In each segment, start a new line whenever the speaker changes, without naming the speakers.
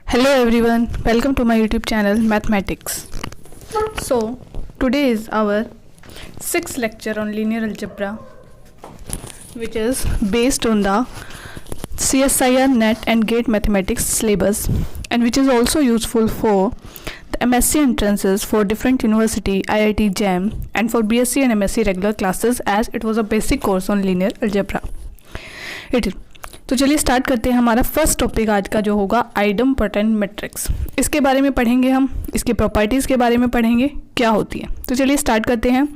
Hello everyone, welcome to my YouTube channel Mathematics. So today is our sixth lecture on linear algebra, which is based on the CSIR NET and GATE mathematics syllabus, and which is also useful for the MSc entrances for different university, IIT JAM, and for BSc and MSc regular classes, as it was a basic course on linear algebra. तो चलिए start करते हैं. हमारा first topic आज का जो होगा आइडमपोटेंट matrix. इसके बारे में पढ़ेंगे हम, इसकी प्रॉपर्टीज़ के बारे में पढ़ेंगे क्या होती है. तो चलिए स्टार्ट करते हैं.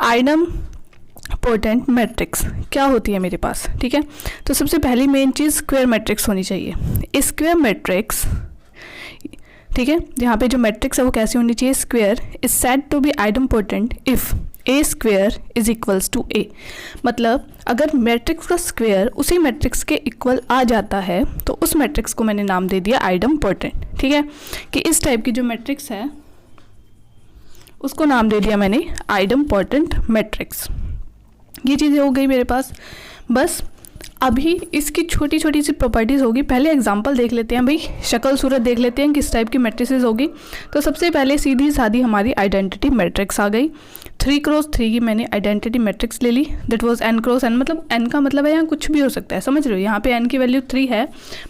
आइडमपोटेंट मैट्रिक्स क्या होती है मेरे पास, ठीक है. तो सबसे पहली मेन चीज़ स्क्वायर मैट्रिक्स होनी चाहिए. स्क्वायर मैट्रिक्स, ठीक है, यहाँ पे जो मैट्रिक्स है वो कैसी होनी चाहिए. Square is said to be idempotent if A square is equals to A. मतलब अगर मैट्रिक्स का स्क्वेयर उसी मैट्रिक्स के इक्वल आ जाता है तो उस मैट्रिक्स को मैंने नाम दे दिया आइडमपोटेंट. ठीक है, कि इस टाइप की जो मैट्रिक्स है उसको नाम दे दिया मैंने आइडमपोटेंट मैट्रिक्स. ये चीज़ें हो गई मेरे पास. बस अभी इसकी छोटी छोटी सी प्रॉपर्टीज़ होगी. पहले एग्जांपल देख लेते हैं भाई, शक्ल सूरत देख लेते हैं किस टाइप की मैट्रिसेस होगी. तो सबसे पहले सीधी सादी हमारी आइडेंटिटी मैट्रिक्स आ गई. 3x3 की मैंने आइडेंटिटी मैट्रिक्स ले ली. That was n×n. मतलब n का मतलब है यहाँ कुछ भी हो सकता है, समझ रहे हो. यहाँ पे n की वैल्यू 3 है,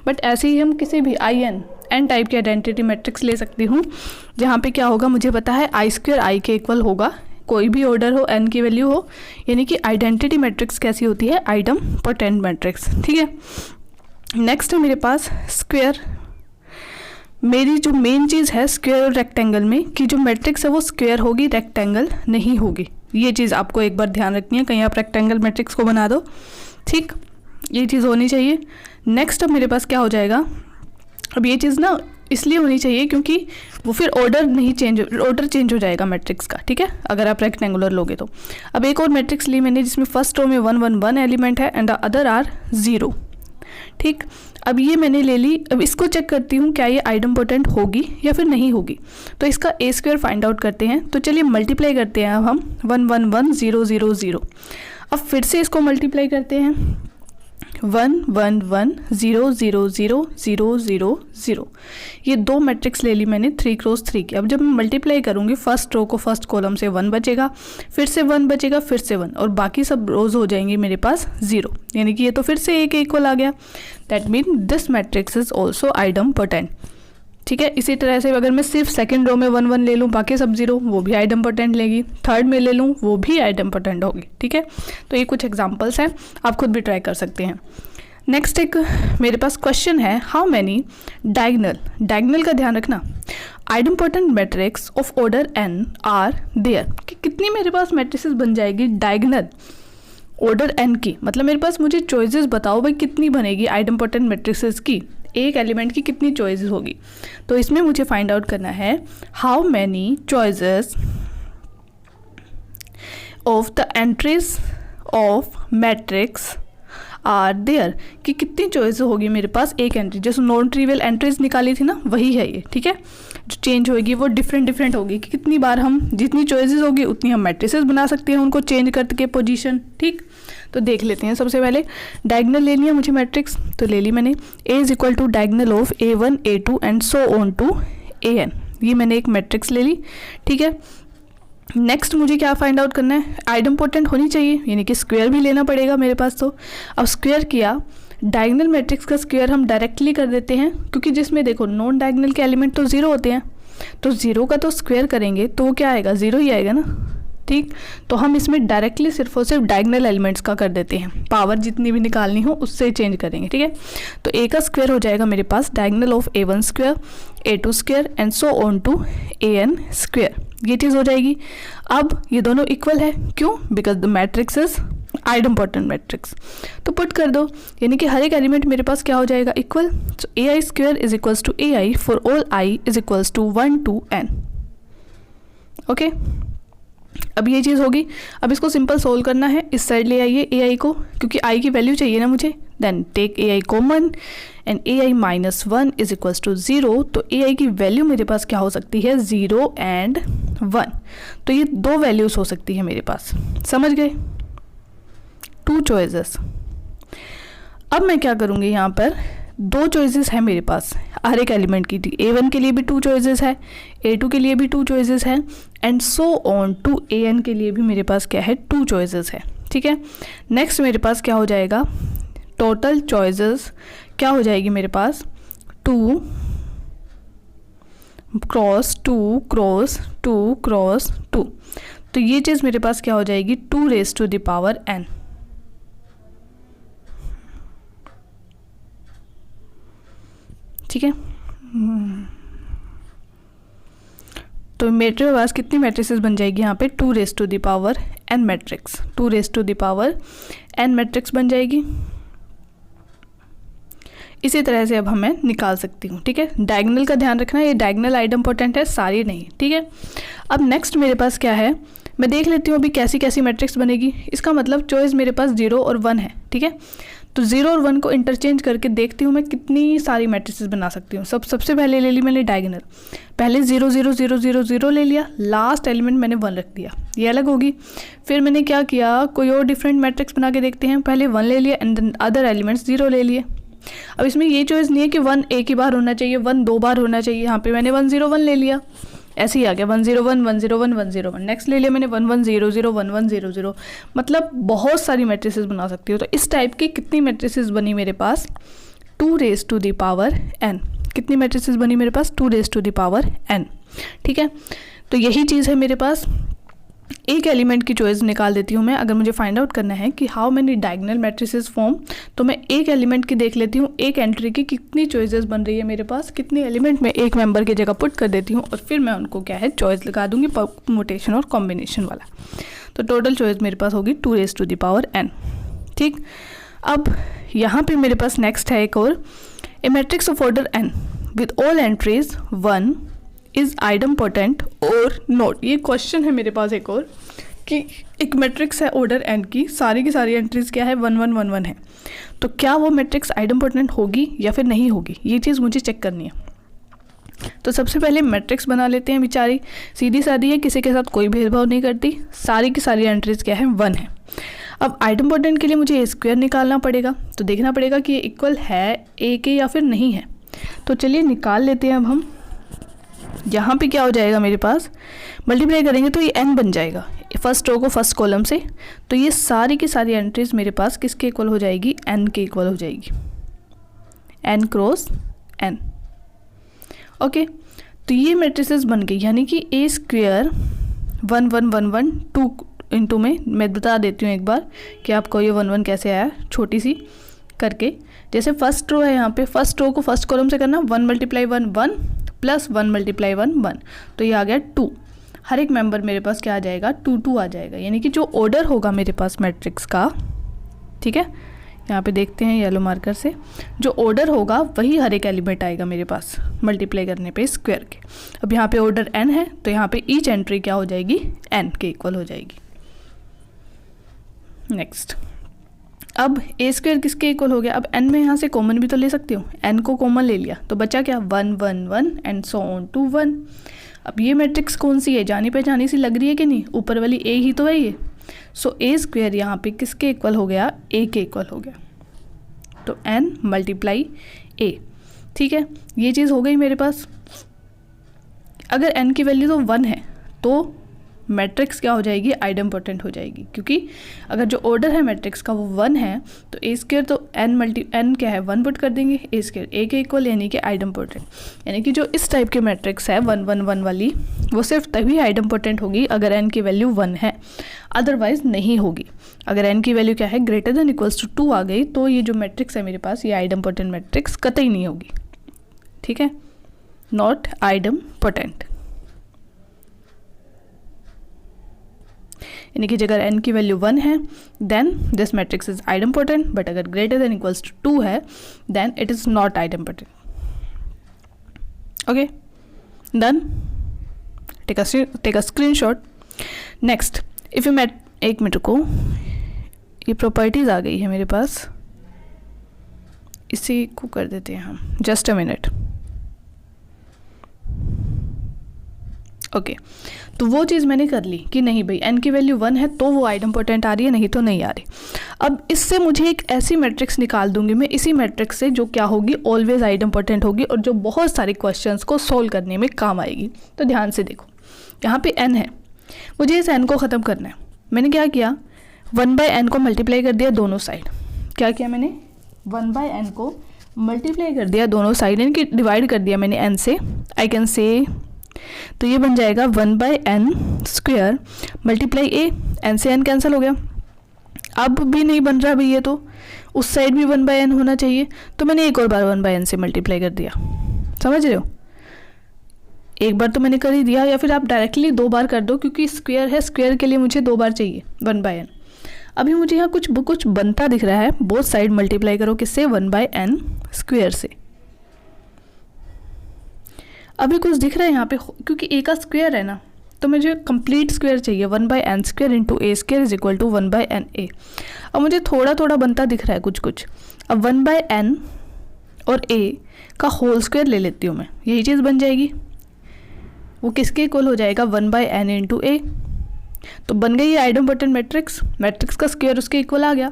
बट ऐसे ही हम किसी भी n टाइप की आइडेंटिटी मैट्रिक्स ले सकती हूँ, जहाँ पे क्या होगा मुझे पता है i² i के इक्वल होगा. कोई भी ऑर्डर हो, n की वैल्यू हो, यानी कि आइडेंटिटी मैट्रिक्स कैसी होती है, आइडमपोटेंट मैट्रिक्स. ठीक है. नेक्स्ट है मेरे पास स्क्वायर. मेरी जो मेन चीज़ है स्क्वायर और रेक्टेंगल में, कि जो मैट्रिक्स है वो स्क्वायर होगी, रेक्टेंगल नहीं होगी. ये चीज़ आपको एक बार ध्यान रखनी है, कहीं आप रेक्टेंगल मैट्रिक्स को बना दो. ठीक, ये चीज़ होनी चाहिए. नेक्स्ट अब मेरे पास क्या हो जाएगा. अब ये चीज़ ना इसलिए होनी चाहिए क्योंकि वो फिर ऑर्डर चेंज हो जाएगा मैट्रिक्स का. ठीक है, अगर आप रेक्टेंगुलर लोगे तो. अब एक और मैट्रिक्स ली मैंने जिसमें फर्स्ट रो में 1 1 1 एलिमेंट है एंड द अदर आर 0. ठीक, अब ये मैंने ले ली. अब इसको चेक करती हूँ क्या ये आइडमपोटेंट होगी या फिर नहीं होगी. तो इसका a² फाइंड आउट करते हैं. तो चलिए मल्टीप्लाई करते हैं. अब हम 1 1 1 0 0 0. अब फिर से इसको मल्टीप्लाई करते हैं. 1 1 1 0 0 0 0 0 0. ये दो मैट्रिक्स ले ली मैंने 3x3 की. अब जब मैं मल्टीप्लाई करूँगी फर्स्ट रो को फर्स्ट कॉलम से 1 बचेगा, फिर से 1 बचेगा, फिर से 1, और बाकी सब रोज हो जाएंगी मेरे पास 0. यानी कि ये तो फिर से एक इक्वल आ गया. That mean this matrix is also idempotent. ठीक है. इसी तरह से अगर मैं सिर्फ सेकंड रो में 1 1 ले लूँ, बाकी सब 0, वो भी आइडमपोटेंट लेगी. थर्ड में ले लूँ, वो भी आइडमपोटेंट होगी. ठीक है. तो ये कुछ एग्जांपल्स हैं, आप खुद भी ट्राई कर सकते हैं. नेक्स्ट एक मेरे पास क्वेश्चन है, हाउ मैनी डायगनल का ध्यान रखना, idempotent matrix of order n are there. कि कितनी मेरे पास मैट्रिसेस बन जाएगी डायगनल ऑर्डर n की. मतलब मेरे पास मुझे चॉइसेस बताओ भाई कितनी बनेगी आइडमपोटेंट मैट्रिसेस की, एक एलिमेंट की कितनी चॉइसेस होगी. तो इसमें मुझे फाइंड आउट करना है how many choices of the entries of matrix are there. कि कितनी चॉइस होगी मेरे पास एक एंट्री. जैसे नॉन ट्रिवियल एंट्रीज निकाली थी ना, वही है ये. ठीक है, जो चेंज होगी वो डिफरेंट होगी. कि कितनी बार हम जितनी चॉइसेस होगी उतनी हम मैट्रिसेस बना सकते हैं, उनको चेंज करके पोजीशन. ठीक, तो देख लेते हैं. सबसे पहले डायगनल ले लिया मुझे मैट्रिक्स, तो ले ली मैंने A is equal to diagonal of A1 A2 and so on to AN. ये मैंने एक मैट्रिक्स ले ली. ठीक है. नेक्स्ट मुझे क्या फाइंड आउट करना है, आइडमपोटेंट होनी चाहिए, यानी कि स्क्वायर भी लेना पड़ेगा मेरे पास. तो अब स्क्वायर किया, डायगनल मैट्रिक्स का स्क्वायर हम डायरेक्टली कर देते हैं, क्योंकि जिसमें देखो नॉन डायगनल के एलिमेंट तो 0 होते हैं. तो 0 का तो स्क्वायर करेंगे तो वो क्या आएगा, 0 ही आएगा ना. ठीक, तो हम इसमें डायरेक्टली सिर्फ और सिर्फ डायगनल एलिमेंट्स का कर देते हैं. पावर जितनी भी निकालनी हो उससे चेंज करेंगे. ठीक है. तो A का स्क्वायर हो जाएगा मेरे पास diagonal of A1² A2² and so on to AN². ये चीज़ हो जाएगी. अब ये दोनों इक्वल है, क्यों, because the matrix is idempotent matrix. तो पुट कर दो, यानी कि हर एक एलिमेंट मेरे पास क्या हो जाएगा, equal. So AI² is equals to AI for all I is equals to 1 to n. Okay, अब ये चीज़ होगी. अब इसको सिंपल सोल्व करना है. इस साइड ले आइए AI को, क्योंकि I की वैल्यू चाहिए ना मुझे. Then take AI common and AI -1 is equals to 0. तो AI की वैल्यू मेरे पास क्या हो सकती है, 0 एंड 1. तो ये दो वैल्यूज़ हो सकती है मेरे पास. समझ गए, 2 चॉइसेस. अब मैं क्या करूँगी यहाँ पर, दो चॉइसेस है मेरे पास हर एक एलिमेंट की, A1 के लिए भी 2 चॉइसेस है, A2 के लिए भी 2 चॉइसेस है, and so on to AN के लिए भी मेरे पास क्या है 2 चॉइसेस है, ठीक है। नेक्स्ट मेरे पास क्या हो जाएगा, टोटल चॉइसेस क्या हो जाएगी मेरे पास 2 क्रॉस 2 क्रॉस 2 क्रॉस 2, तो ये चीज़ मेरे पास क्या हो जाएगी 2 raise to the power n, ठीक है। तो मेरे पास कितनी मैट्रिसेस बन जाएगी यहाँ पे 2 raise to the power n मैट्रिक्स, 2 raise to the power n matrix बन जाएगी। इसी तरह से अब मैं निकाल सकती हूँ, ठीक है। डायगोनल का ध्यान रखना, ये डायगोनल आइडेम्पोटेंट है, सारी नहीं, ठीक है। अब नेक्स्ट मेरे पास क्या है, मैं देख लेती हूँ अभी कैसी कैसी मैट्रिक्स बनेगी। इसका मतलब चॉइस मेरे पास 0 और 1 है, ठीक है। तो 0 और 1 को इंटरचेंज करके देखती हूँ मैं कितनी सारी मैट्रिसेस बना सकती हूँ। सबसे पहले ले ली मैंने डायगोनल, पहले 0 0 0 0 0 ले लिया, लास्ट एलिमेंट मैंने 1 रख दिया, ये अलग होगी। फिर मैंने क्या किया, कोई और डिफरेंट मैट्रिक्स बना के देखते हैं, पहले 1 ले लिया एंड देन अदर एलिमेंट्स 0 ले लिए। अब इसमें ये चॉइस नहीं है कि 1 एक ही बार होना चाहिए, 1 2 बार होना चाहिए, यहाँ पे मैंने 1 0 1 ले लिया, ऐसे ही आ गया 1 0 1 1 0 1 1 0 1। नेक्स्ट ले लिया मैंने 1 1 0 0 1 1 0 0, मतलब बहुत सारी मैट्रिसेस बना सकती हो। तो इस टाइप की कितनी मैट्रिसेस बनी मेरे पास 2 raise to the power n, कितनी मैट्रिसेस बनी मेरे पास 2 raise to the power n, ठीक है। तो यही चीज़ है मेरे पास। एक एलिमेंट की चॉइस निकाल देती हूँ मैं। अगर मुझे फाइंड आउट करना है कि how many diagonal matrices form, तो मैं एक एलिमेंट की देख लेती हूँ, एक एंट्री की कितनी चॉइसेस बन रही है मेरे पास, कितने एलिमेंट में एक मेंबर की जगह पुट कर देती हूँ और फिर मैं उनको क्या है चॉइस लगा दूंगी परमुटेशन और कॉम्बिनेशन वाला। तो टोटल चॉइस मेरे पास होगी 2 raise to the power n, ठीक। अब यहाँ पर मेरे पास नेक्स्ट है एक और, a matrix of order n with all entries 1 is idempotent or not. ये क्वेश्चन है मेरे पास एक और, कि एक मैट्रिक्स है ऑर्डर n की सारी एंट्रीज क्या है 1 1 1 1 है, तो क्या वो मैट्रिक्स आइडेम्पोटेंट होगी या फिर नहीं होगी, ये चीज़ मुझे चेक करनी है। तो सबसे पहले मैट्रिक्स बना लेते हैं, बेचारी सीधी सादी है, किसी के साथ कोई भेदभाव नहीं करती, सारी की सारी एंट्रीज क्या है 1 है। अब आइडेम्पोटेंट के लिए मुझे ए स्क्वायर निकालना पड़ेगा, तो देखना पड़ेगा कि ये इक्वल है ए के या फिर नहीं है। तो चलिए निकाल लेते हैं। अब हम यहाँ पे क्या हो जाएगा मेरे पास, मल्टीप्लाई करेंगे तो ये n बन जाएगा फर्स्ट रो को फर्स्ट कॉलम से, तो ये सारी की सारी एंट्रीज मेरे पास किसके इक्वल हो जाएगी, n के इक्वल हो जाएगी, n क्रॉस n, ओके। तो ये मैट्रिसेस बन गई, यानी कि ए स्क्वेयर 1 1 1 1 2 इंटू में, मैं बता देती हूँ एक बार कि आपको ये 1 1 कैसे आया, छोटी सी करके। जैसे फर्स्ट रो है, यहाँ पे फर्स्ट रो को फर्स्ट कॉलम से करना, 1 × 1 1 प्लस 1 × 1 1, तो ये आ गया 2। हर एक मेंबर मेरे पास क्या आ जाएगा 2 2 आ जाएगा, यानी कि जो ऑर्डर होगा मेरे पास मैट्रिक्स का, ठीक है, यहाँ पे देखते हैं येलो मार्कर से, जो ऑर्डर होगा वही हर एक एलिमेंट आएगा मेरे पास मल्टीप्लाई करने पे स्क्वायर के। अब यहाँ पे ऑर्डर n है, तो यहाँ पे ईच एंट्री क्या हो जाएगी n के इक्वल हो जाएगी। नेक्स्ट, अब ए स्क्वायर किसके इक्वल हो गया, अब n में यहाँ से कॉमन भी तो ले सकती हूँ, n को कॉमन ले लिया तो बचा क्या 1 1 1 एंड सो ऑन टू 1। अब ये मैट्रिक्स कौन सी है, जानी पहचानी सी लग रही है कि नहीं, ऊपर वाली a ही तो है ये। सो ए स्क्वायर यहाँ पे किसके इक्वल हो गया, a के इक्वल हो गया, तो n × a, ठीक है। ये चीज़ हो गई मेरे पास। अगर n की वैल्यू तो 1 है तो मैट्रिक्स क्या हो जाएगी, आइडेम्पोटेंट हो जाएगी, क्योंकि अगर जो ऑर्डर है मैट्रिक्स का वो 1 है तो ए स्क्वायर तो n क्या है 1 पुट कर देंगे, ए स्क्वायर a के इक्वल, यानी कि आइडेम्पोटेंट। यानी कि जो इस टाइप के मैट्रिक्स है 1 1 1 वाली, वो सिर्फ तभी आइडेम्पोटेंट होगी अगर n की वैल्यू 1 है, अदरवाइज नहीं होगी। अगर n की वैल्यू क्या है ग्रेटर देन इक्वल्स टू 2 आ गई, तो ये जो मैट्रिक्स है मेरे पास, ये आइडेम्पोटेंट मैट्रिक्स कतई नहीं होगी, ठीक है, नॉट आइडेम्पोटेंट। यानी कि अगर n की वैल्यू 1 है then this matrix is idempotent, but अगर ग्रेटर देन इक्वल्स टू 2 है then it is not idempotent. Okay, done, take a screenshot. Next, if you mat, एक मिनट को, ये प्रॉपर्टीज आ गई है मेरे पास, इसी को कर देते हैं हम, जस्ट अ मिनट। ओके तो वो चीज़ मैंने कर ली कि नहीं भाई n की वैल्यू 1 है तो वो आइडम्पोटेंट आ रही है, नहीं तो नहीं आ रही। अब इससे मुझे एक ऐसी मैट्रिक्स निकाल दूंगी मैं, इसी मैट्रिक्स से जो क्या होगी, ऑलवेज आइडम्पोटेंट होगी और जो बहुत सारे क्वेश्चंस को सोल्व करने में काम आएगी। तो ध्यान से देखो, यहाँ पे n है, मुझे इस n को ख़त्म करना है। मैंने क्या किया, 1/n को मल्टीप्लाई कर दिया दोनों साइड। क्या किया मैंने, 1/n को मल्टीप्लाई कर दिया दोनों साइड, यानी कि डिवाइड कर दिया मैंने n से। आई कैन से, तो ये बन जाएगा 1/n square multiply a, n से n कैंसिल हो गया। अब भी नहीं बन रहा भाई, ये तो उस साइड भी 1/n होना चाहिए, तो मैंने एक और बार 1/n से मल्टीप्लाई कर दिया। समझ रहे हो, एक बार तो मैंने कर ही दिया, या फिर आप डायरेक्टली 2 बार कर दो, क्योंकि स्क्वायर है, स्क्वायर के लिए मुझे 2 बार चाहिए 1/n। अभी मुझे यहाँ कुछ बनता दिख रहा है, बोथ साइड मल्टीप्लाई करो किससे, 1/n स्क्वायर से। अभी कुछ दिख रहा है यहाँ पे, क्योंकि a का स्क्वायर है ना, तो मुझे कंप्लीट स्क्वायर चाहिए, 1/n square into a square is equal to 1/na। अब मुझे थोड़ा थोड़ा बनता दिख रहा है कुछ। अब 1/n और a का होल स्क्वायर ले लेती हूँ मैं, यही चीज़ बन जाएगी। वो किसके इक्वल हो जाएगा, 1/n इंटू a। तो बन गई आइडम्पोटेंट मैट्रिक्स, मैट्रिक्स का स्क्वायर उसके इक्वल आ गया।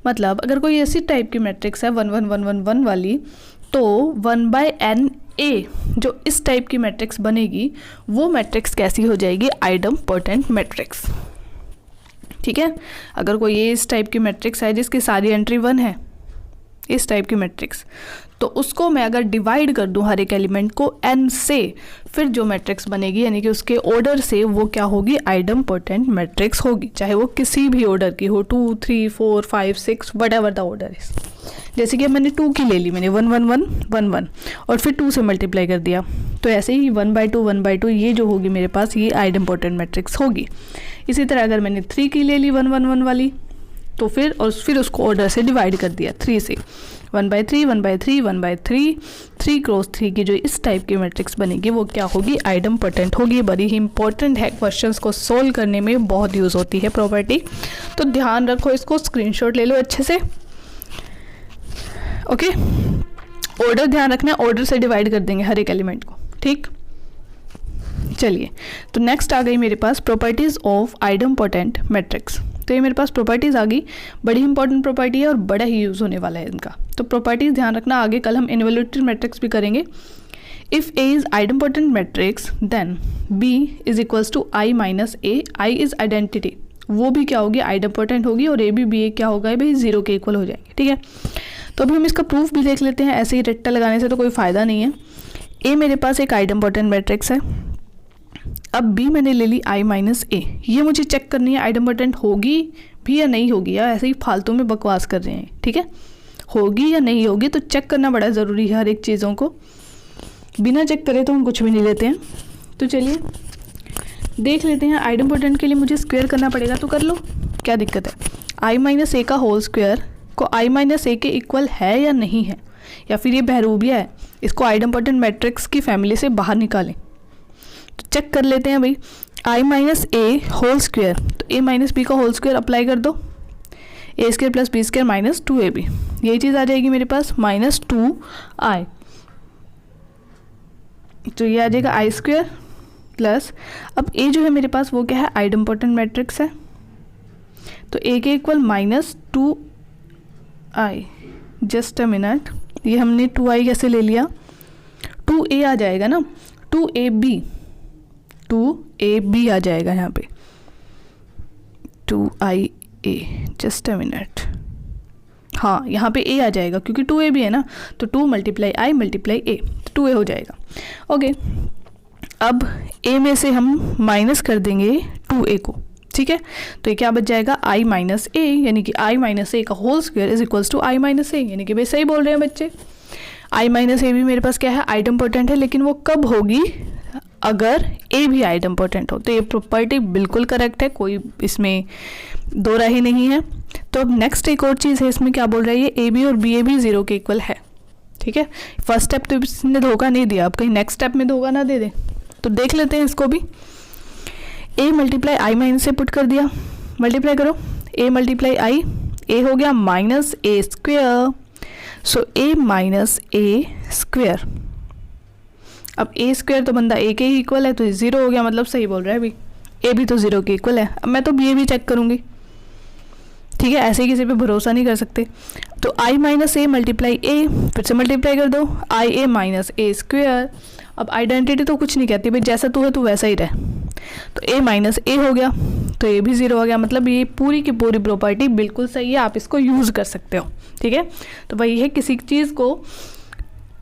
मतलब अगर कोई ऐसी टाइप की मैट्रिक्स है 1 1 1 1 1 वाली, तो 1/na जो इस टाइप की मैट्रिक्स बनेगी, वो मैट्रिक्स कैसी हो जाएगी, आइडम्पोटेंट मैट्रिक्स। ठीक है, अगर कोई ये इस टाइप की मैट्रिक्स है जिसकी सारी एंट्री 1 है, इस टाइप की मैट्रिक्स, तो उसको मैं अगर डिवाइड कर दूं हर एक एलिमेंट को n से, फिर जो मैट्रिक्स बनेगी यानी कि उसके ऑर्डर से, वो क्या होगी, आइडम्पोटेंट मैट्रिक्स होगी, चाहे वो किसी भी ऑर्डर की हो, 2 3 4 5 6 what ever the order is. जैसे कि मैंने 2 की ले ली, मैंने 1 1 1 1 1 और फिर 2 से मल्टीप्लाई कर दिया, तो ऐसे ही 1/2 1/2 ये जो होगी मेरे पास, ये आइडम्पोटेंट मैट्रिक्स होगी। इसी तरह अगर मैंने 3 की ले ली 1 1 1 वाली, तो फिर उसको ऑर्डर से डिवाइड कर दिया 3 से, 1/3 1/3 1/3 3 क्रॉस 3 की जो इस टाइप की मैट्रिक्स बनेगी, वो क्या होगी, आइडम्पोटेंट होगी। बड़ी ही इंपॉर्टेंट है, क्वेश्चंस को सोल्व करने में बहुत यूज़ होती है प्रॉपर्टी, तो ध्यान रखो, इसको स्क्रीनशॉट ले लो अच्छे से। ओके, ऑर्डर ध्यान रखना, ऑर्डर से डिवाइड कर देंगे हर एक एलिमेंट को। ठीक, चलिए, तो नेक्स्ट आ गई मेरे पास प्रॉपर्टीज़ ऑफ आइडम्पोटेंट मैट्रिक्स। तो ये मेरे पास प्रॉपर्टीज़ आ गई, बड़ी इंपॉर्टेंट प्रॉपर्टी है और बड़ा ही यूज़ होने वाला है इनका। तो प्रॉपर्टीज़ ध्यान रखना, आगे कल हम इनवैल्यूएटेड मैट्रिक्स भी करेंगे। If A is idempotent matrix then B is equals to I minus A, I is identity, वो भी क्या होगी, आइडम्पोटेंट होगी, और ए भी बी ए क्या होगा भाई, 0 के इक्वल हो जाएंगे। ठीक है, तो अभी हम इसका प्रूफ भी देख लेते हैं, ऐसे ही रट्टा लगाने से तो कोई फ़ायदा नहीं है। ए मेरे पास एक आइडम्पोटेंट मैट्रिक्स है, अब बी मैंने ले ली आई माइनस ए, ये मुझे चेक करनी है आइडम्पोटेंट होगी भी या नहीं होगी, या ऐसे ही फालतू में बकवास कर रहे हैं। ठीक है, होगी या नहीं होगी तो चेक करना बड़ा ज़रूरी है हर एक चीज़ों को, बिना चेक करे तो हम कुछ भी नहीं लेते हैं। तो चलिए देख लेते हैं, आइडम्पोटेंट के लिए मुझे स्क्वायर करना पड़ेगा, तो कर लो, क्या दिक्कत है। आई माइनस ए का होल स्क्वायर को आई माइनस ए के इक्वल है या नहीं है, या फिर ये बहरूबिया है, इसको आइडम्पोटेंट मैट्रिक्स की फैमिली से बाहर निकालें। तो चेक कर लेते हैं भाई, I minus A whole square, तो ए माइनस बी का होल स्क्वायर अप्लाई कर दो, A square plus B square minus 2ab, यही चीज़ आ जाएगी मेरे पास माइनस 2i, तो ये आ जाएगा आई स्क्वायर प्लस, अब ए जो है मेरे पास वो क्या है, आइडम्पोटेंट मैट्रिक्स है, तो ए के equal minus 2i, just a minute, ये हमने 2i कैसे ले लिया, 2a आ जाएगा ना, 2ab आ जाएगा यहाँ पे, 2ia, जस्ट अ मिनट, हाँ यहाँ पे a आ जाएगा क्योंकि 2ab है ना, तो 2 मल्टीप्लाई i मल्टीप्लाई a, तो 2a हो जाएगा। ओके, अब a में से हम माइनस कर देंगे 2a को, ठीक है, तो ये क्या बच जाएगा, i माइनस a, यानी कि i माइनस a का whole square is equals to i minus a, यानी कि भाई सही बोल रहे हैं बच्चे, i माइनस a भी मेरे पास क्या है, आइडम्पोटेंट है, लेकिन वो कब होगी, अगर a भी आइडम्पोटेंट हो। तो ये प्रॉपर्टी बिल्कुल करेक्ट है, कोई इसमें दो राही नहीं है। तो अब नेक्स्ट एक और चीज़ है, इसमें क्या बोल रहा है, ये ए बी और बी ए भी 0 के इक्वल है। ठीक है, फर्स्ट स्टेप तो इसने धोखा नहीं दिया, अब कहीं नेक्स्ट स्टेप में धोखा ना दे दे, तो देख लेते हैं इसको भी। a मल्टीप्लाई आई माइनस से पुट कर दिया, मल्टीप्लाई करो, a मल्टीप्लाई आई, a हो गया minus A square, so a minus A square. अब ए स्क्वायर तो बंदा ए के ही इक्वल है, तो ये 0 हो गया, मतलब सही बोल रहा है भाई, ए भी तो 0 के इक्वल है। अब मैं तो बी भी चेक करूँगी, ठीक है, ऐसे ही किसी पे भरोसा नहीं कर सकते। तो आई माइनस ए मल्टीप्लाई ए, फिर से मल्टीप्लाई कर दो, आई ए माइनस ए स्क्वायर। अब आइडेंटिटी तो कुछ नहीं कहती भाई, जैसा तू है तू वैसा ही रहे, तो ए माइनस ए हो गया, तो ए भी 0 हो गया, मतलब ये पूरी की पूरी प्रॉपर्टी बिल्कुल सही है, आप इसको यूज़ कर सकते हो, ठीक है। तो वही है, किसी चीज़ को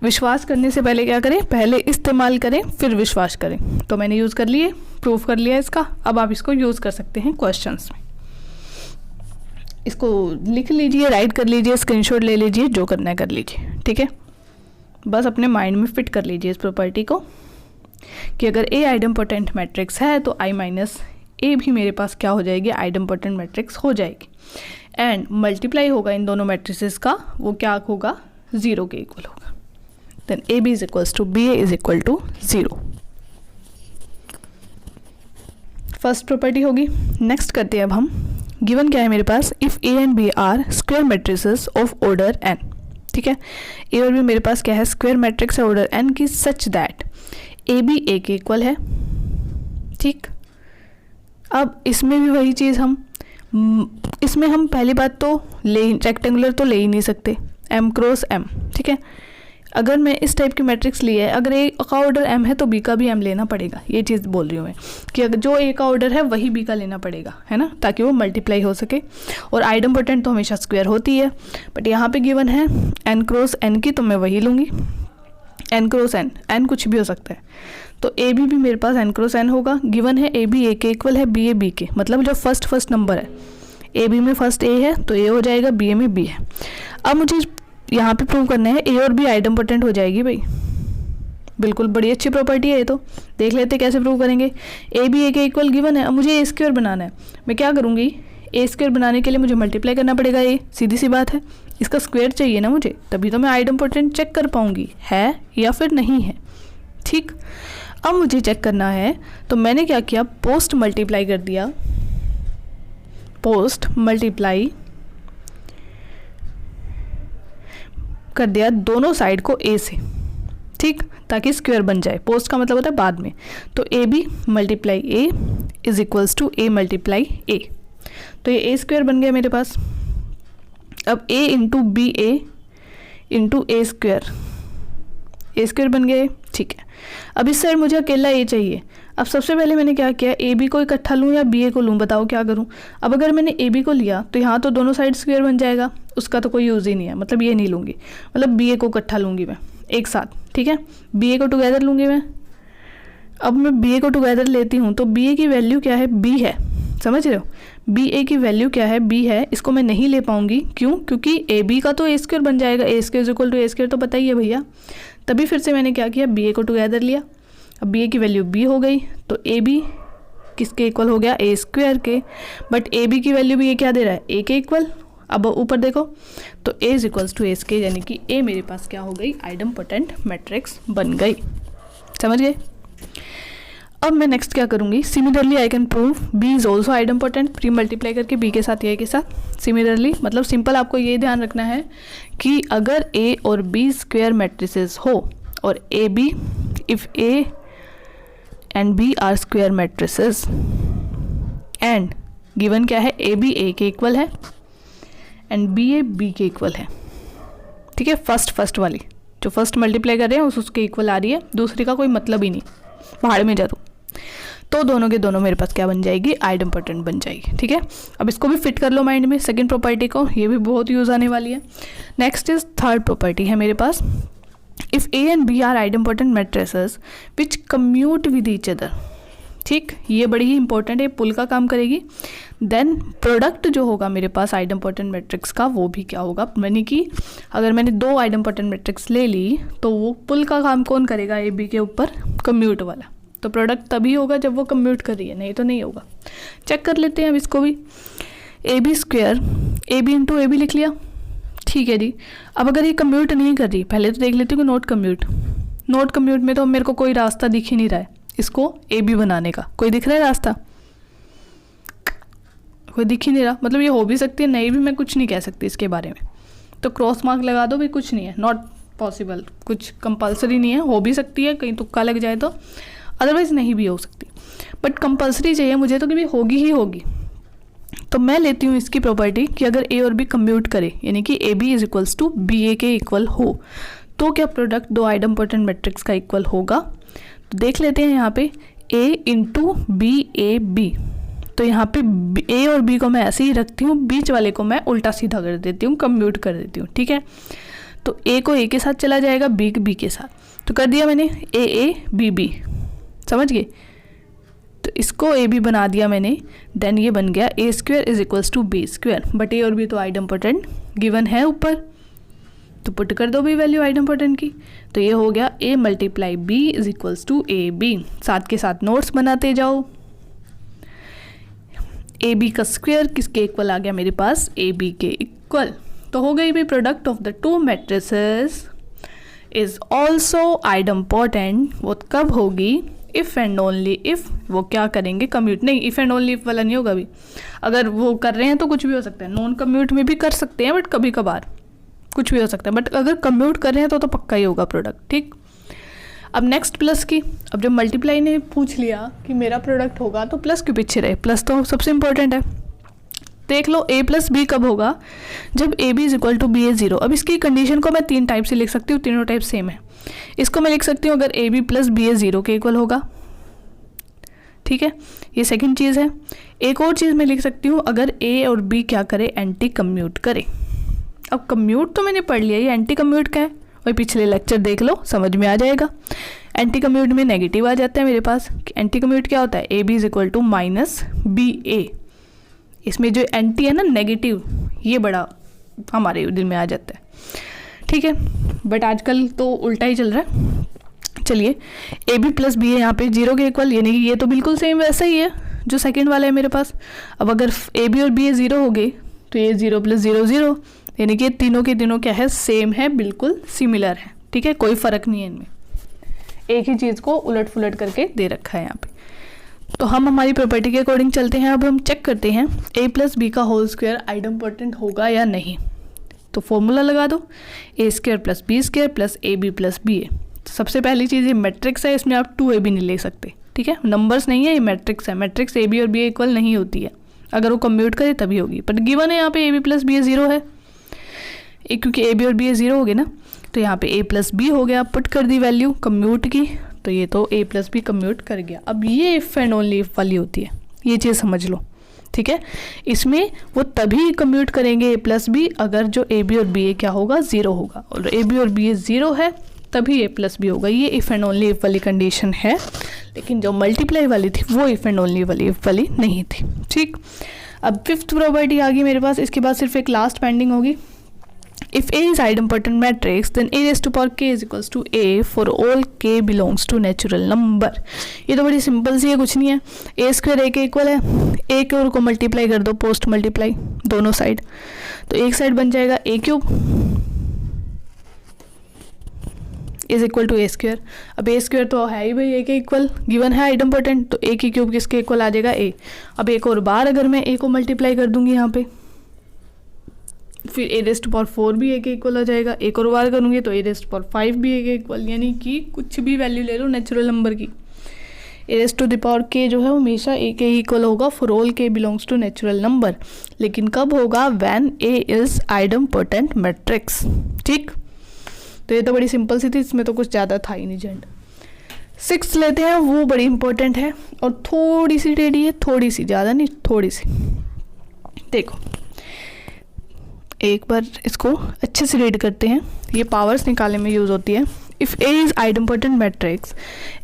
विश्वास करने से पहले क्या करें, पहले इस्तेमाल करें फिर विश्वास करें। तो मैंने यूज़ कर लिए, प्रूफ कर लिया इसका, अब आप इसको यूज़ कर सकते हैं क्वेश्चंस में। इसको लिख लीजिए, राइट कर लीजिए, स्क्रीनशॉट ले लीजिए, जो करना है कर लीजिए, ठीक है। बस अपने माइंड में फिट कर लीजिए इस प्रॉपर्टी को कि अगर ए आइडेम्पोटेंट मैट्रिक्स है तो आई माइनस ए भी मेरे पास क्या हो जाएगी, आइडेम्पोटेंट मैट्रिक्स हो जाएगी। एंड मल्टीप्लाई होगा इन दोनों मैट्रिसेस का, वो क्या होगा, 0 के इक्वल होगा। Then A B is equals to B A is equal to 0। First property होगी। नेक्स्ट करते हैं अब हम, गिवन क्या है मेरे पास, if A and B are square matrices of order N, ठीक है। ए और बी मेरे पास क्या है, स्क्वायर मैट्रिक्स है ऑर्डर एन की, such that A B A के इक्वल है, ठीक। अब इसमें भी वही चीज़, इसमें हम पहली बात तो रेक्टेंगुलर तो ले ही नहीं सकते, एम क्रॉस एम, ठीक है। अगर मैं इस टाइप की मैट्रिक्स ली है, अगर ए का ऑर्डर एम है तो बी का भी एम लेना पड़ेगा, ये चीज़ बोल रही हूँ मैं कि अगर जो ए का ऑर्डर है वही बी का लेना पड़ेगा, है ना, ताकि वो मल्टीप्लाई हो सके। और आइडेम्पोटेंट तो हमेशा स्क्वायर होती है, बट यहाँ पे गिवन है एन क्रॉस एन की, तो मैं वही लूँगी, एन क्रॉस एन, एन कुछ भी हो सकता है। तो ए बी भी मेरे पास एन क्रॉस एन होगा। गिवन है ए बी ए के इक्वल है, बी ए बी के, मतलब जो फर्स्ट नंबर है, ए बी में फर्स्ट ए है तो ए हो जाएगा, बी ए में बी है। अब मुझे यहाँ पे प्रूव करना है ए और बी आइडेम्पोटेंट हो जाएगी भाई, बिल्कुल बड़ी अच्छी प्रॉपर्टी है ये, तो देख लेते कैसे प्रूव करेंगे। ए बी ए के इक्वल गिवन है, अब मुझे ए स्क्वायर बनाना है, मैं क्या करूँगी, ए स्क्वायर बनाने के लिए मुझे मल्टीप्लाई करना पड़ेगा, ए सीधी सी बात है, इसका स्क्वायर चाहिए ना मुझे, तभी तो मैं आइडेम्पोटेंट चेक कर पाऊँगी है या फिर नहीं है, ठीक। अब मुझे चेक करना है, तो मैंने क्या किया, पोस्ट मल्टीप्लाई कर दिया, पोस्ट मल्टीप्लाई कर दिया दोनों साइड को ए से, ठीक, ताकि स्क्वायर बन जाए। पोस्ट का मतलब होता है बाद में, तो A B multiply A is equals to A multiply A, तो ये ए स्क्वायर बन गया मेरे पास। अब A into B A into A square बन गया, ठीक है। अब इस साइड मुझे अकेला ए चाहिए। अब सबसे पहले मैंने क्या किया, ए बी को इकट्ठा लूँ या बी ए को लूँ, बताओ क्या करूँ। अब अगर मैंने ए बी को लिया तो यहाँ तो दोनों साइड स्क्वायर बन जाएगा, उसका तो कोई यूज़ ही नहीं है, मतलब ये नहीं लूँगी, मतलब बी ए को इकट्ठा लूँगी मैं एक साथ, ठीक है, बी ए को टुगेदर लूँगी मैं। अब मैं बी ए को टुगेदर लेती हूँ तो बी ए की वैल्यू क्या है, बी है, समझ रहे हो, बी ए की वैल्यू क्या है, बी है, इसको मैं नहीं ले पाऊँगी, क्यों, क्योंकि ए बी का तो ए स्क्वायर बन जाएगा, A square is equal to A square तो पता ही है भैया। तभी फिर से मैंने क्या किया, बी ए को टुगेदर लिया। अब बी ए की वैल्यू बी हो गई, तो ए बी किसके इक्वल हो गया, ए स्क्वायर के, बट ए बी की वैल्यू भी ये क्या दे रहा है, ए के इक्वल। अब ऊपर देखो तो A is equals to A square, यानी कि ए मेरे पास क्या हो गई, आइडेम्पोटेंट मैट्रिक्स बन गई, समझ गए। अब मैं नेक्स्ट क्या करूँगी, similarly I can prove B is also idempotent, pre multiply करके बी के साथ ए के साथ सिमिलरली, मतलब सिंपल आपको ये ध्यान रखना है कि अगर ए और बी स्क्वायर मैट्रिसेस हो और A B, if A and B are square matrices and given क्या है, ए बी ए के इक्वल है एंड बी ए बी के इक्वल है, ठीक है। फर्स्ट वाली जो फर्स्ट मल्टीप्लाई कर रहे हैं उसके इक्वल आ रही है, दूसरी का कोई मतलब ही नहीं, भाड़ में जा दो, तो दोनों के दोनों मेरे पास क्या बन जाएगी, आइडेम्पोटेंट बन जाएगी, ठीक है। अब इसको भी फिट कर लो माइंड में, सेकंड प्रॉपर्टी को, ये भी बहुत यूज़ आने वाली है। नेक्स्ट इज थर्ड प्रॉपर्टी है मेरे पास, if A and B are idempotent matrices which commute with each other, ठीक, ये बड़ी ही इंपॉर्टेंट है, पुल का काम करेगी। देन प्रोडक्ट जो होगा मेरे पास आइडेम्पोटेंट मैट्रिक्स का वो भी क्या होगा, यानी कि अगर मैंने दो आइडेम्पोटेंट मैट्रिक्स ले ली तो वो पुल का काम कौन करेगा, ए बी के ऊपर, कम्यूट वाला। तो प्रोडक्ट तभी होगा जब वो कम्यूट कर रही है, नहीं तो नहीं होगा। चेक कर लेते हैं अब इसको भी, A B square A B into A B लिख लिया, ठीक है जी। अब अगर ये कम्यूट नहीं कर रही, पहले तो देख लेती हूँ कि नॉट कम्यूट में तो मेरे को कोई रास्ता दिख ही नहीं रहा है इसको ए बी बनाने का, कोई दिख रहा है रास्ता, कोई दिख ही नहीं रहा, मतलब ये हो भी सकती है, नहीं भी, मैं कुछ नहीं कह सकती इसके बारे में, तो क्रॉस मार्क लगा दो भाई, कुछ नहीं है, नॉट पॉसिबल, कुछ कंपलसरी नहीं है, हो भी सकती है, कहीं तुक्का लग जाए तो, अदरवाइज़ नहीं भी हो सकती, बट कंपलसरी चाहिए मुझे तो कि भाई होगी ही होगी। तो मैं लेती हूँ इसकी प्रॉपर्टी कि अगर ए और बी कम्यूट करे, यानी कि A B is equals to B A के इक्वल हो, तो क्या प्रोडक्ट दो आइडम्पोर्टेंट मैट्रिक्स का इक्वल होगा। तो देख लेते हैं यहाँ पे ए इंटू बी ए बी, तो यहाँ पे ए और बी को मैं ऐसे ही रखती हूँ, बीच वाले को मैं उल्टा सीधा कर देती हूँ, कम्यूट कर देती हूँ, ठीक है। तो ए को ए के साथ चला जाएगा, बी बी के साथ, तो कर दिया मैंने ए बी बी, समझ गए। तो इसको ए बी बना दिया मैंने, देन ये बन गया A square is equals to B square, but A और बी तो आइडम्पोर्टेंट गिवन है ऊपर, तो पुट कर दो भी वैल्यू आइडम्पोर्टेंट की, तो ये हो गया A multiply B is equals to A B. साथ के साथ नोट्स बनाते जाओ। ए बी का स्क्वायर किसके इक्वल आ गया मेरे पास, ए बी के इक्वल। तो हो गई भी product of the two matrices is also idempotent. वो कब होगी, इफ़ एंड ओनली इफ़ वो क्या करेंगे, कम्यूट। नहीं, इफ़ एंड ओनली इफ वाला नहीं होगा अभी, अगर वो कर रहे हैं तो कुछ भी हो सकता है, नॉन कम्यूट में भी कर सकते हैं, बट कभी कभार कुछ भी हो सकता है, बट अगर कम्यूट कर रहे हैं तो पक्का ही होगा प्रोडक्ट, ठीक। अब नेक्स्ट प्लस की, अब जब मल्टीप्लाई ने पूछ लिया कि मेरा प्रोडक्ट होगा तो प्लस के पीछे रहे, प्लस तो सबसे इंपॉर्टेंट है। देख लो ए प्लस बी कब होगा, जब A B is equal to B A zero. अब इसकी कंडीशन को मैं तीन टाइप से लिख सकती हूँ, तीनों टाइप सेम है। इसको मैं लिख सकती हूँ अगर A B plus B A zero के इक्वल होगा, ठीक है, ये सेकंड चीज़ है। एक और चीज़ मैं लिख सकती हूँ अगर ए और बी क्या करे, एंटी कम्यूट करे। अब कम्यूट तो मैंने पढ़ लिया, ये एंटी कम्यूट क्या है वही पिछले लेक्चर देख लो, समझ में आ जाएगा। एंटी कम्यूट में नेगेटिव आ जाता है मेरे पास। एंटी कम्यूट क्या होता है, A B is equal to minus B A. इसमें जो एंटी है ना, नेगेटिव, ये बड़ा हमारे दिल में आ जाता है, ठीक है, बट आजकल तो उल्टा ही चल रहा है। चलिए, ए बी प्लस बी ए यहाँ पे जीरो के इक्वल, यानी कि ये तो बिल्कुल सेम वैसा ही है जो सेकंड वाला है मेरे पास। अब अगर ए बी और बी ए ज़ीरो हो गए तो ये ज़ीरो प्लस ज़ीरो ज़ीरो, यानी कि तीनों के तीनों क्या है, सेम है, बिल्कुल सिमिलर है, ठीक है, कोई फ़र्क नहीं है इनमें, एक ही चीज़ को उलट फुलट करके दे रखा है यहाँ पे। तो हम हमारी प्रॉपर्टी के अकॉर्डिंग चलते हैं। अब हम चेक करते हैं ए प्लस बी का होल स्क्वायर आइडम्पोर्टेंट होगा या नहीं। तो फॉर्मूला लगा दो, A square plus B square plus A B plus B A. सबसे पहली चीज़ ये मैट्रिक्स है, इसमें आप टू ए भी नहीं ले सकते, ठीक है, नंबर्स नहीं है, ये मैट्रिक्स है। मैट्रिक्स ए बी और बी इक्वल नहीं होती है, अगर वो कम्प्यूट करे तभी होगी, बट गिवन है यहाँ पे A B plus B A zero है, क्योंकि ए बी और बी ए ज़ीरो हो गए ना, तो यहाँ पे ए प्लस बी हो गया, पुट कर दी वैल्यू कम्यूट की, तो ये तो ए प्लस बी कम्यूट कर गया। अब ये इफ़ एंड ओनली इफ वाली होती है, ये चीज़ समझ लो, ठीक है। इसमें वो तभी कम्यूट करेंगे ए प्लस बी अगर जो ए बी और बी ए क्या होगा, ज़ीरो होगा, और ए बी और बी ए ज़ीरो है तभी ए प्लस बी होगा। ये इफ़ एंड ओनली इफ वाली कंडीशन है, लेकिन जो मल्टीप्लाई वाली थी वो इफ़ एंड ओनली वाली इफ वाली नहीं थी, ठीक। अब फिफ्थ प्रॉपर्टी आ गई मेरे पास, इसके बाद सिर्फ एक लास्ट पेंडिंग होगी। If A is idempotent matrix, then A raised to power k is equals to A for all k belongs to natural number। ये तो बड़ी सिंपल सी है, कुछ नहीं है। A स्क्वायर A के इक्वल है, A क्यूब को मल्टीप्लाई कर दो, पोस्ट मल्टीप्लाई दोनों साइड, तो एक साइड बन जाएगा A cube is equal to A square. अब ए स्क्वायर तो है ही भाई ए के इक्वल, गिवन है आइडम्पोर्टेंट, तो ए की क्यूब किसके इक्वल आ जाएगा, ए। अब एक और बार अगर मैं ए को मल्टीप्लाई कर दूंगी यहाँ पे, फिर ए रेस्ट पावर 4 भी ए के इक्वल हो जाएगा। एक और बार करूँगी तो ए रेस्ट पावर 5 भी ए के इक्वल, यानी कि कुछ भी वैल्यू ले लो नेचुरल नंबर की, ए रेस्ट टू द पावर के जो है वो हमेशा ए के इक्वल होगा फॉर ऑल के बिलोंग्स टू नेचुरल नंबर। लेकिन कब होगा, व्हेन ए इज आइडम्पोर्टेंट मैट्रिक्स, ठीक। तो ये तो बड़ी सिंपल सी थी, इसमें तो कुछ ज़्यादा था ही नहीं झंड। सिक्स लेते हैं, वो बड़ी इंपॉर्टेंट है और थोड़ी सी टेढ़ी है, थोड़ी सी, ज़्यादा नहीं, थोड़ी सी। देखो एक बार इसको अच्छे से रीड करते हैं, ये पावर्स निकालने में यूज़ होती है। If A is idempotent matrix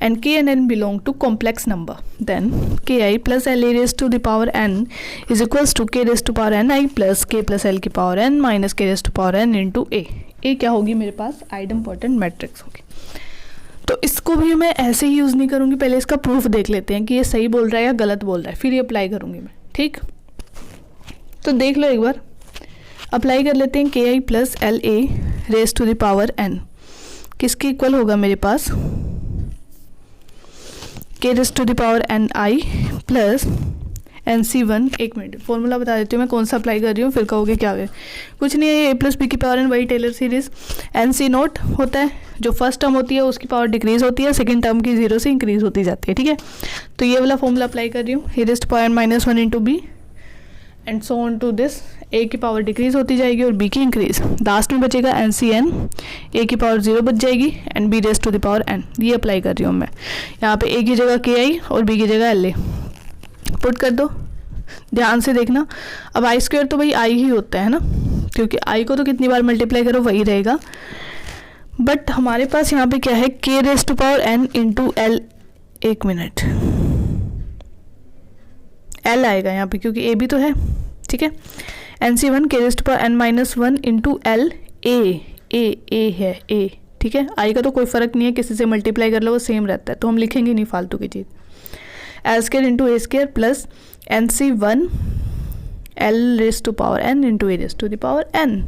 and K and N belong to complex number, then K I plus L A raise to the power N is equals to K raise to power N I plus K plus L की power N minus K raise to power N into A. A क्या होगी मेरे पास, आइडम्पोर्टेंट matrix होगी। तो इसको भी मैं ऐसे ही यूज़ नहीं करूँगी, पहले इसका प्रूफ देख लेते हैं कि ये सही बोल रहा है या गलत बोल रहा है, फिर ये अप्लाई करूँगी मैं, ठीक। तो देख लो एक बार अप्लाई कर लेते हैं। K I plus L A raise to the power N किसके इक्वल होगा मेरे पास, K raise to the power N I plus NC1, एक मिनट फॉर्मूला बता देती हूँ मैं कौन सा अप्लाई कर रही हूँ, फिर कहोगे क्या है। कुछ नहीं है, a+b⁴n वही टेलर सीरीज। NC0 होता है, जो फर्स्ट टर्म होती है उसकी पावर डिक्रीज होती है, सेकंड टर्म की 0 से इंक्रीज होती जाती है, ठीक है। तो ये वाला फॉर्मूला अप्लाई कर रही हूँ, a⁻n - 1 × b and so on to this. a की पावर डिक्रीज होती जाएगी और b की इंक्रीज। लास्ट में बचेगा NCn, a की पावर 0 बच जाएगी एंड b⁻n। ये अप्लाई कर रही हूँ मैं। यहाँ पे a की जगह ki और b की जगह la पुट कर दो। ध्यान से देखना, अब i² तो भाई i ही होता है ना, क्योंकि i को तो कितनी बार मल्टीप्लाई करो वही रहेगा। बट हमारे पास यहाँ पे क्या है, k⁻n × l। एक मिनट, l आएगा यहाँ पे क्योंकि a भी तो है, ठीक है। NC1 k⁻n - 1 × l a है a, ठीक है। i का तो कोई फ़र्क नहीं है, किसी से मल्टीप्लाई कर लो वो सेम रहता है, तो हम लिखेंगे नहीं फालतू की चीज़। l² × a² plus NC1 l⁻n × a⁻n।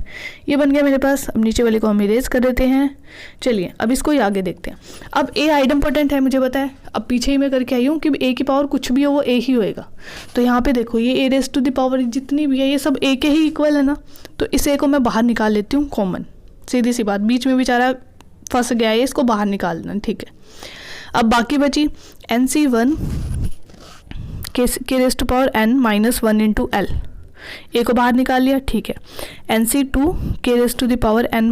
ये बन गया मेरे पास। अब नीचे वाले को हम इरेज कर देते हैं। चलिए अब इसको ही आगे देखते हैं। अब a आइडम्पोटेंट है मुझे पता है, अब पीछे ही मैं करके आई हूँ कि a की पावर कुछ भी हो वो a ही होएगा। तो यहाँ पे देखो ये a⁻⁴ जितनी भी है ये सब a के ही इक्वल है ना, तो इस a को मैं बाहर निकाल लेती हूँ कॉमन, सीधी सी बात। बीच में बेचारा फंस गया है, इसको बाहर निकाल देना, ठीक है। अब बाकी बची NC1 k⁻n - 1 × l, a को बाहर निकाल लिया, ठीक है। NC2 k⁻n - 2 × l²,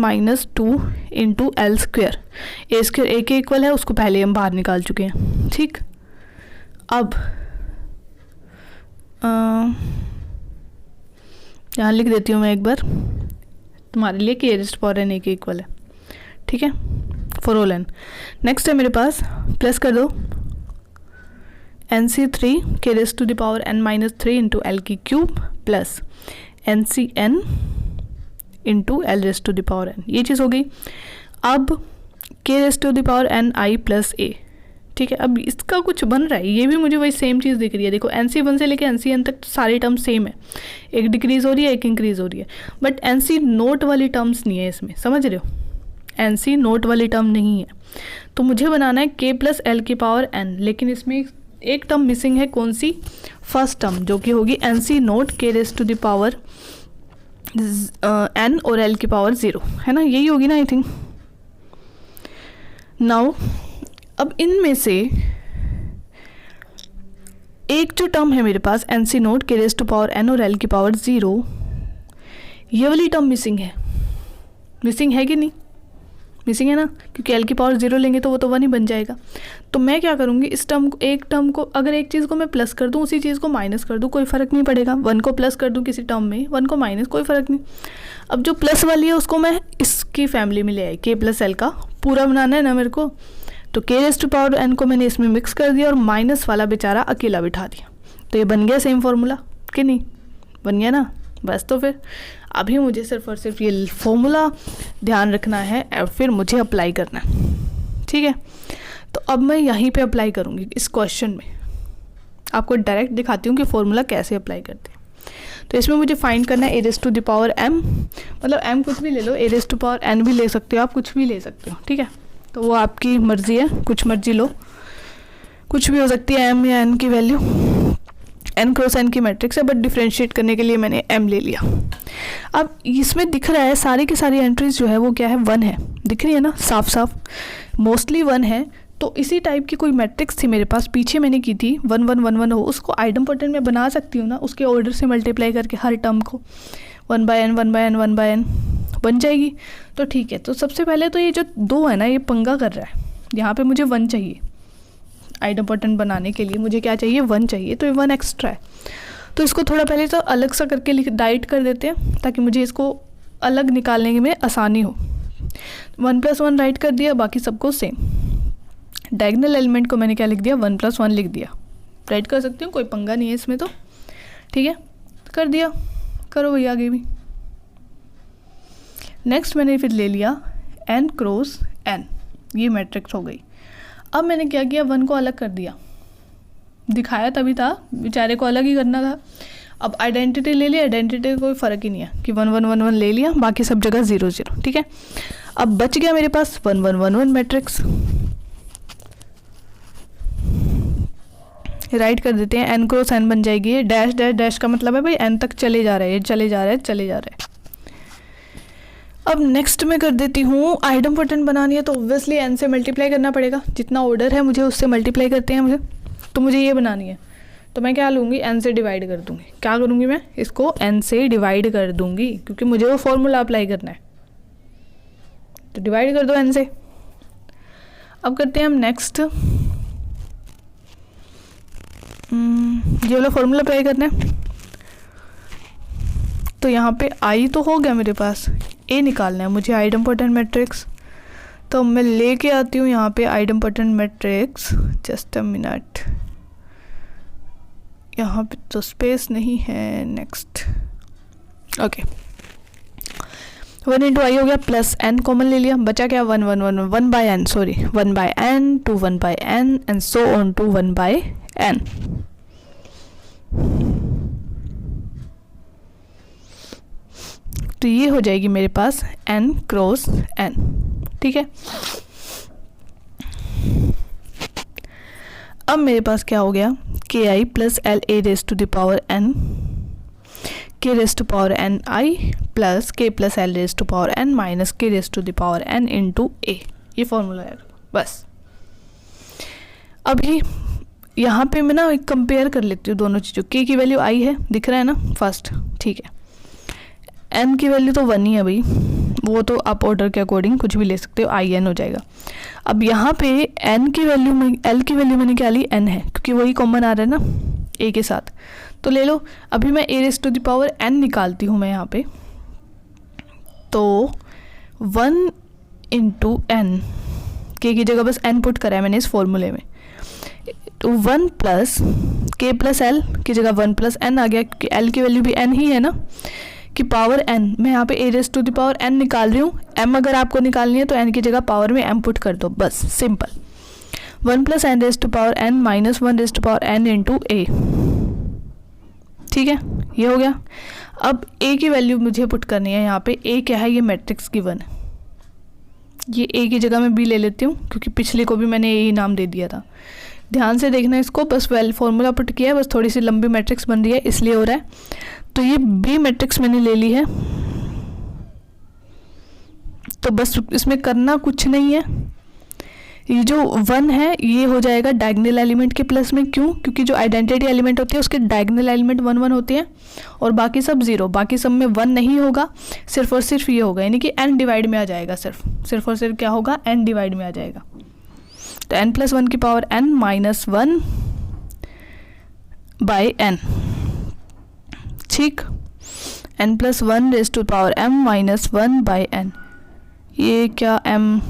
a² a के इक्वल है, उसको पहले हम बाहर निकाल चुके हैं, ठीक। अब यहाँ लिख देती हूँ मैं एक बार तुम्हारे लिए k⁻n a के इक्वल है, ठीक है, फॉर ऑल n। नेक्स्ट है मेरे पास, प्लस कर दो NC3 k⁻n - 3 × l³ plus NCn × l⁻n। ये चीज़ हो गई। अब k⁻n i + a, ठीक है। अब इसका कुछ बन रहा है, ये भी मुझे वही सेम चीज़ दिख रही है। देखो NC1 से लेके NCn तक तो सारी टर्म सेम है, एक डिक्रीज़ हो रही है एक इंक्रीज़ हो रही है, बट NC0 वाली टर्म्स नहीं है इसमें, समझ रहे हो। NC0 वाली टर्म नहीं है, तो मुझे बनाना है k + l⁻n, लेकिन इसमें एक टर्म मिसिंग है, कौन सी, फर्स्ट टर्म, जो कि होगी NC0 k⁻n और l की पावर 0, है ना, यही होगी ना आई थिंक। नाउ अब इनमें से एक जो टर्म है मेरे पास NC0 k⁻n और l की पावर 0, ये वाली टर्म मिसिंग है। मिसिंग है कि नहीं, मिसिंग है ना, क्योंकि l की पावर 0 लेंगे तो वो तो 1 ही बन जाएगा। तो मैं क्या करूँगी, इस टर्म को, एक टर्म को, अगर एक चीज़ को मैं प्लस कर दूँ उसी चीज़ को माइनस कर दूँ, कोई फ़र्क नहीं पड़ेगा। 1 को प्लस कर दूँ किसी टर्म में, 1 को माइनस, कोई फ़र्क नहीं। अब जो प्लस वाली है उसको मैं इसकी फैमिली में ले आई, k + l का पूरा बनाना है ना मेरे को, तो k⁻n को मैंने इसमें मिक्स कर दिया और माइनस वाला बेचारा अकेला बिठा दिया। तो ये बन गया सेम फॉर्मूला कि नहीं, बन गया ना। बस तो फिर अभी मुझे सिर्फ और सिर्फ ये फॉर्मूला ध्यान रखना है और फिर मुझे अप्लाई करना है, ठीक है। तो अब मैं यहीं पे अप्लाई करूँगी इस क्वेश्चन में, आपको डायरेक्ट दिखाती हूँ कि फॉर्मूला कैसे अप्लाई करते हैं। तो इसमें मुझे फाइंड करना है a⁻m, मतलब m कुछ भी ले लो, a⁻n भी ले सकते हो आप, कुछ भी ले सकते हो, ठीक है। तो वो आपकी मर्ज़ी है, कुछ मर्जी लो, कुछ भी हो सकती है m या n की वैल्यू। n × n की मैट्रिक्स है, बट डिफ्रेंशिएट करने के लिए मैंने m ले लिया। अब इसमें दिख रहा है सारी की सारी एंट्रीज जो है वो क्या है, 1 है, दिख रही है ना साफ साफ, मोस्टली 1 है। तो इसी टाइप की कोई मैट्रिक्स थी मेरे पास, पीछे मैंने की थी 1 1 1 1 हो, उसको आइडम्पोटेंट में बना सकती हूँ ना, उसके ऑर्डर से मल्टीप्लाई करके हर टर्म को 1/n 1/n 1/n बन जाएगी। तो ठीक है, तो सबसे पहले तो ये जो 2 है ना, ये पंगा कर रहा है। यहाँ पे मुझे 1 चाहिए, आइडम्पोटेंट बनाने के लिए मुझे क्या चाहिए, 1 चाहिए, तो ये 1 एक्स्ट्रा है। तो इसको थोड़ा पहले तो अलग सा करके डाइट कर देते हैं, ताकि मुझे इसको अलग निकालने में आसानी हो। 1 + 1 राइट कर दिया, बाकी सबको सेम। डायगोनल एलिमेंट को मैंने क्या लिख दिया, 1 + 1 लिख दिया। राइट कर सकती हूँ, कोई पंगा नहीं है इसमें, तो ठीक है, कर दिया, करो भैया आगे भी। नेक्स्ट मैंने फिर ले लिया n × n, ये मैट्रिक्स हो गई। अब मैंने क्या किया, 1 को अलग कर दिया, दिखाया तभी था, बेचारे को अलग ही करना था। अब आइडेंटिटी ले लिया, आइडेंटिटी का कोई फ़र्क ही नहीं है कि 1 1 1 1 ले लिया, बाकी सब जगह 0 0, ठीक है। अब बच गया मेरे पास 1 1 1 1 मैट्रिक्स। राइट कर देते हैं, n क्रॉस n बन जाएगी ये, डैश डैश डैश का मतलब है भाई n तक चले जा रहे हैं, चले जा रहे हैं, चले जा रहे हैं। अब नेक्स्ट मैं कर देती हूँ, आइडम्पोटेंट बनानी है तो ऑब्वियसली n से मल्टीप्लाई करना पड़ेगा, जितना ऑर्डर है मुझे उससे मल्टीप्लाई करते हैं मुझे, तो मुझे ये बनानी है। तो मैं क्या लूँगी, n से डिवाइड कर दूँगी। क्या करूँगी मैं, इसको n से डिवाइड कर दूँगी, क्योंकि मुझे वो फॉर्मूला अप्लाई करना है। तो डिवाइड कर दो n से। अब करते हैं हम नेक्स्ट, ये वाला फॉर्मूला अप्लाई करना है। तो यहाँ पे आई तो हो गया मेरे पास, ए निकालना है मुझे, आइडम्पोटेंट मैट्रिक्स। तो मैं लेके आती हूँ यहाँ पे आइडम्पोटेंट मैट्रिक्स, जस्ट अ मिनट, यहाँ पे तो स्पेस नहीं है। नेक्स्ट, ओके, 1 इंटू आई हो गया, प्लस n कॉमन ले लिया, बचा क्या, 1 1 1 1 by n, sorry 1 by n to 1 by n and so on to 1 by n। तो ये हो जाएगी मेरे पास n क्रॉस n, ठीक है। अब मेरे पास क्या हो गया, K I plus L A raise to the power n, K raise to power n I plus K plus L raise to power n minus K raise to the power n into A, ये formula है बस। अभी यहाँ पे मैं ना एक compare कर लेती हूँ दोनों चीज़ों, के की वैल्यू आई है, दिख रहा है ना फर्स्ट, ठीक है। n की वैल्यू तो 1 ही है भाई, वो तो आप ऑर्डर के अकॉर्डिंग कुछ भी ले सकते हो, आई एन हो जाएगा। अब यहाँ पे n की वैल्यू में, l की वैल्यू मैंने क्या ली, n है, क्योंकि वही कॉमन आ रहा है ना a के साथ, तो ले लो। अभी मैं a raise to the power n निकालती हूँ मैं यहाँ पे, तो 1 इंटू n, के की जगह बस n पुट करा है मैंने इस फॉर्मूले में, तो 1 प्लस के प्लस एल की जगह 1 प्लस n आ गया, क्योंकि l की वैल्यू भी n ही है ना, कि पावर n, मैं यहाँ पे a raise to the power n निकाल रही हूँ, m अगर आपको निकालनी है तो n की जगह पावर में m पुट कर दो, बस simple. 1 plus n raise to power n minus 1 raise to power n इंटू a, ठीक है, ये हो गया। अब a की वैल्यू मुझे पुट करनी है यहाँ पे, a क्या है, ये मैट्रिक्स गिवन है, ये a की जगह मैं b ले लेती हूँ, क्योंकि पिछले को भी मैंने यही नाम दे दिया था। ध्यान से देखना इसको, बस फॉर्मूला पुट किया है, बस थोड़ी सी लंबी मैट्रिक्स बन रही है इसलिए हो रहा है। तो ये बी मैट्रिक्स मैंने ले ली है, तो बस इसमें करना कुछ नहीं है। ये जो 1 है ये हो जाएगा डायगोनल एलिमेंट के प्लस में, क्यों, क्योंकि जो आइडेंटिटी एलिमेंट होती है उसके डायगोनल एलिमेंट 1 1 होते हैं और बाकी सब 0, बाकी सब में 1 नहीं होगा, सिर्फ और सिर्फ ये होगा, यानी कि n डिवाइड में आ जाएगा, सिर्फ और सिर्फ क्या होगा, n डिवाइड में आ जाएगा। तो n प्लस 1 की power n minus 1 by n, ठीक, n plus 1 raise to power m minus 1 by n, ये क्या m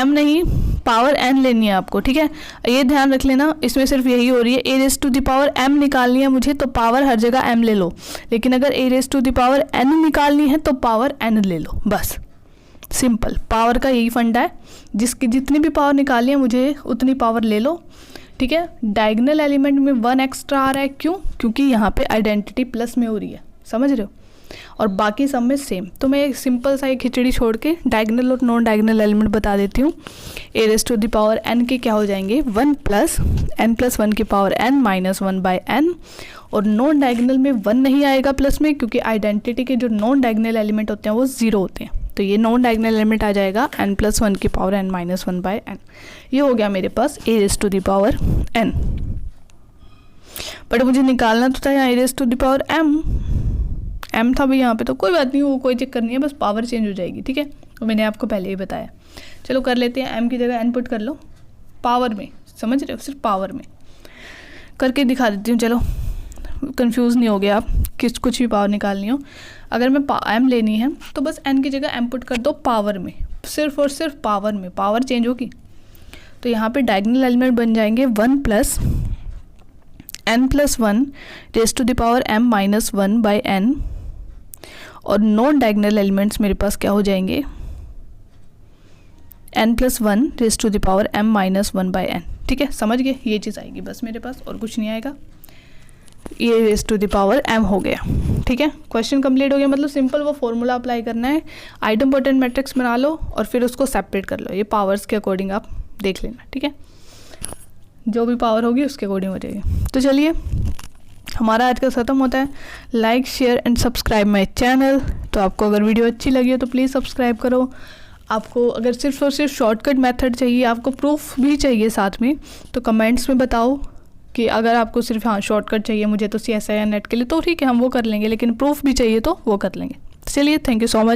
नहीं, पावर n लेनी है आपको, ठीक है। ये ध्यान रख लेना, इसमें सिर्फ यही हो रही है, a raise to the power m निकालनी है मुझे तो पावर हर जगह m ले लो, लेकिन अगर a raise to the power n निकालनी है तो पावर n ले लो, बस सिंपल। पावर का यही फंडा है, जिसकी जितनी भी पावर निकालनी है मुझे उतनी पावर ले लो, ठीक है। डायगोनल एलिमेंट में 1 एक्स्ट्रा आ रहा है, क्यों, क्योंकि यहाँ पे आइडेंटिटी प्लस में हो रही है, समझ रहे हो, और बाकी सब में सेम। तो मैं एक सिंपल सा एक खिचड़ी छोड़ के डायगोनल और नॉन डायगोनल एलिमेंट बता देती हूँ। A raise to the power n के क्या हो जाएंगे, 1 प्लस n प्लस 1 की power n minus 1 by n, और नॉन डायगोनल में 1 नहीं आएगा प्लस में, क्योंकि आइडेंटिटी के जो नॉन डायगोनल एलिमेंट होते हैं वो 0 होते हैं, तो ये नॉन डायगोनल एलिमेंट आ जाएगा n प्लस 1 की power n minus 1 by n। ये हो गया मेरे पास A raise to the power n, but मुझे निकालना तो था यहाँ A raise to the power m था भी यहाँ पे, तो कोई बात नहीं, वो कोई चक्कर नहीं है, बस पावर चेंज हो जाएगी, ठीक है, तो मैंने आपको पहले ही बताया। चलो कर लेते हैं, m की जगह n पुट कर लो पावर में, समझ रहे हो, सिर्फ पावर में करके दिखा देती हूँ, चलो कंफ्यूज नहीं हो गया आप, कुछ भी पावर निकालनी हो। अगर मैं m लेनी है तो बस n की जगह m पुट कर दो पावर में, सिर्फ और सिर्फ पावर में, पावर चेंज होगी। तो यहाँ पे डायगोनल एलिमेंट बन जाएंगे 1 plus n plus 1 raise to the power m minus 1 by n, और नॉन डायगोनल एलिमेंट्स मेरे पास क्या हो जाएंगे, n plus 1 raise to the power m minus 1 by n, ठीक है, समझ गए, ये चीज़ आएगी बस मेरे पास, और कुछ नहीं आएगा। ये raise to the power m हो गया, ठीक है, क्वेश्चन कंप्लीट हो गया। मतलब सिंपल वो फॉर्मूला अप्लाई करना है, आइडम्पोटेंट मैट्रिक्स बना लो और फिर उसको सेपरेट कर लो, ये पावर्स के अकॉर्डिंग आप देख लेना, ठीक है। जो भी पावर होगी उसके अकॉर्डिंग हो जाएगी। तो चलिए हमारा आज का ख़त्म होता है। Like share and subscribe my channel. तो आपको अगर वीडियो अच्छी लगी हो तो प्लीज़ सब्सक्राइब करो। आपको अगर सिर्फ और सिर्फ शॉर्टकट मेथड चाहिए, आपको प्रूफ भी चाहिए साथ में, तो कमेंट्स में बताओ कि अगर आपको सिर्फ हाँ शॉर्टकट चाहिए मुझे तो CSIR नेट के लिए, तो ठीक है हम वो कर लेंगे, लेकिन प्रूफ भी चाहिए तो वो कर लेंगे। चलिए थैंक यू सो मच।